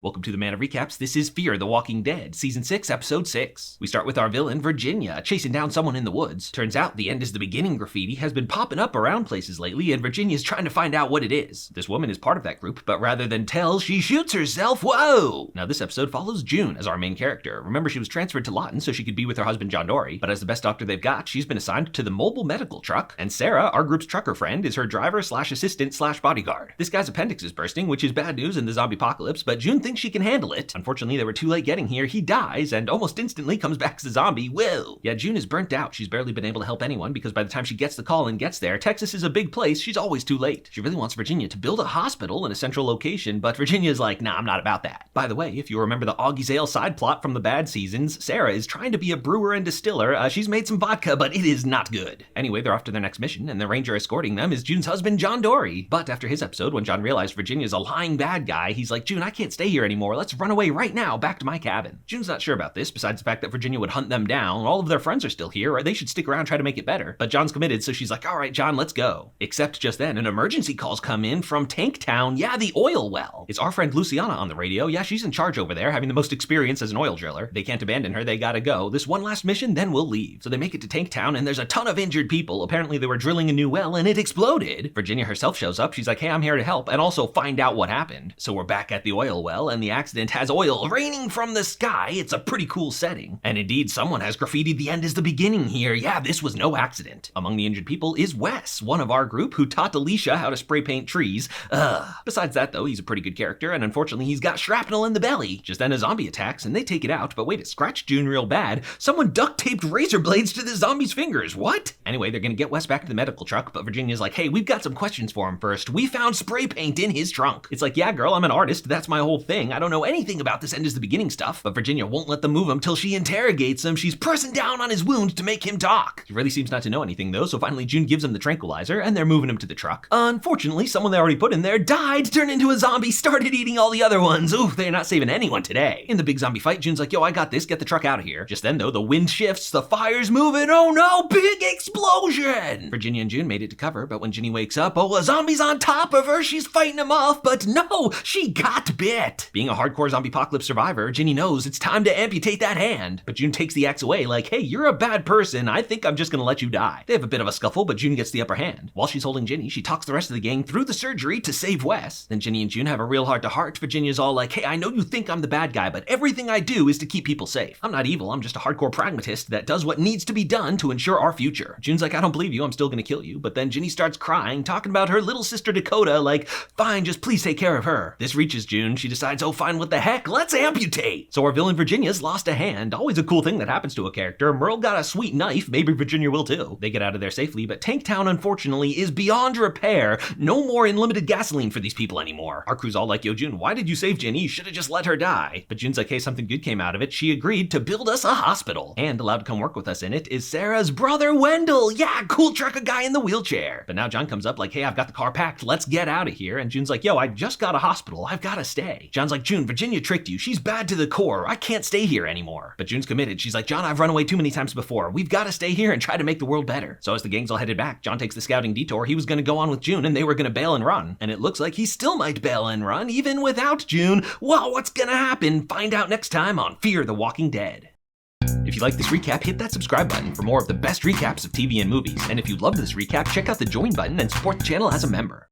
Welcome to the Man of Recaps. This is Fear the Walking Dead, Season 6, Episode 6. We start with our villain, Virginia, chasing down someone in the woods. Turns out the end is the beginning graffiti has been popping up around places lately, and Virginia's trying to find out what it is. This woman is part of that group, but rather than tell, she shoots herself. Whoa! Now this episode follows June as our main character. Remember, she was transferred to Lawton so she could be with her husband, Dorie, but as the best doctor they've got, she's been assigned to the mobile medical truck, and Sarah, our group's trucker friend, is her driver slash assistant slash bodyguard. This guy's appendix is bursting, which is bad news in the zombie apocalypse, but June thinks she can handle it. Unfortunately, they were too late getting here. He dies and almost instantly comes back as a zombie. Whoa! Yeah, June is burnt out. She's barely been able to help anyone because by the time she gets the call and gets there, Texas is a big place. She's always too late. She really wants Virginia to build a hospital in a central location, but Virginia's like, nah, I'm not about that. By the way, if you remember the Augie's Ale side plot from the bad seasons, Sarah is trying to be a brewer and distiller. She's made some vodka, but it is not good. Anyway, they're off to their next mission, and the ranger escorting them is June's husband, John Dorie. But after his episode, when John realized Virginia's a lying bad guy, he's like, June, I can't stay here anymore. Let's run away right now, back to my cabin. June's not sure about this, besides the fact that Virginia would hunt them down. All of their friends are still here, or they should stick around and try to make it better. But John's committed, so she's like, all right, John, let's go. Except just then, an emergency call's come in from Tank Town. Yeah, the oil well. It's our friend Luciana on the radio. Yeah, she's in charge over there, having the most experience as an oil driller. They can't abandon her, they gotta go. This one last mission, then we'll leave. So they make it to Tank Town, and there's a ton of injured people. Apparently they were drilling a new well, and it exploded. Virginia herself shows up. She's like, hey, I'm here to help, and also find out what happened. So we're back at the oil well, and the accident has oil raining from the sky. It's a pretty cool setting. And indeed, someone has graffitied the end is the beginning here. Yeah, this was no accident. Among the injured people is Wes, one of our group who taught Alicia how to spray paint trees. Besides that, though, he's a pretty good character, and unfortunately, he's got shrapnel in the belly. Just then a zombie attacks, and they take it out, but wait, it scratched June real bad. Someone duct taped razor blades to the zombie's fingers. What? Anyway, they're gonna get Wes back to the medical truck, but Virginia's like, hey, we've got some questions for him first. We found spray paint in his trunk. It's like, yeah, girl, I'm an artist. That's my whole thing. I don't know anything about this end is the beginning stuff, but Virginia won't let them move him till she interrogates him. She's pressing down on his wound to make him talk. He really seems not to know anything though, so finally June gives him the tranquilizer and they're moving him to the truck. Unfortunately, someone they already put in there died, turned into a zombie, started eating all the other ones. Ooh, they're not saving anyone today. In the big zombie fight, June's like, yo, I got this, get the truck out of here. Just then though, the wind shifts, the fire's moving, oh no, big explosion! Virginia and June made it to cover, but when Ginny wakes up, oh, a zombie's on top of her, she's fighting him off, but no, she got bit. Being a hardcore zombie apocalypse survivor, Ginny knows it's time to amputate that hand. But June takes the axe away like, hey, you're a bad person. I think I'm just gonna let you die. They have a bit of a scuffle, but June gets the upper hand. While she's holding Ginny, she talks the rest of the gang through the surgery to save Wes. Then Ginny and June have a real heart-to-heart. Virginia's all like, hey, I know you think I'm the bad guy, but everything I do is to keep people safe. I'm not evil, I'm just a hardcore pragmatist that does what needs to be done to ensure our future. June's like, I don't believe you, I'm still gonna kill you. But then Ginny starts crying, talking about her little sister Dakota, like, fine, just please take care of her. This reaches June. She decides, oh, fine, what the heck? Let's amputate. So our villain Virginia's lost a hand. Always a cool thing that happens to a character. Merle got a sweet knife, maybe Virginia will too. They get out of there safely, but Tank Town, unfortunately, is beyond repair. No more unlimited gasoline for these people anymore. Our crew's all like, yo, June, why did you save Ginny? You should have just let her die. But June's like, hey, something good came out of it. She agreed to build us a hospital. And allowed to come work with us in it is Sarah's brother, Wendell. Yeah, cool trucker guy in the wheelchair. But now John comes up like, hey, I've got the car packed. Let's get out of here. And June's like, yo, I just got a hospital. I've got to stay. John's like, June, Virginia tricked you. She's bad to the core. I can't stay here anymore. But June's committed. She's like, John, I've run away too many times before. We've got to stay here and try to make the world better. So as the gang's all headed back, John takes the scouting detour. He was going to go on with June and they were going to bail and run. And it looks like he still might bail and run even without June. Well, what's going to happen? Find out next time on Fear the Walking Dead. If you like this recap, hit that subscribe button for more of the best recaps of TV and movies. And if you love this recap, check out the join button and support the channel as a member.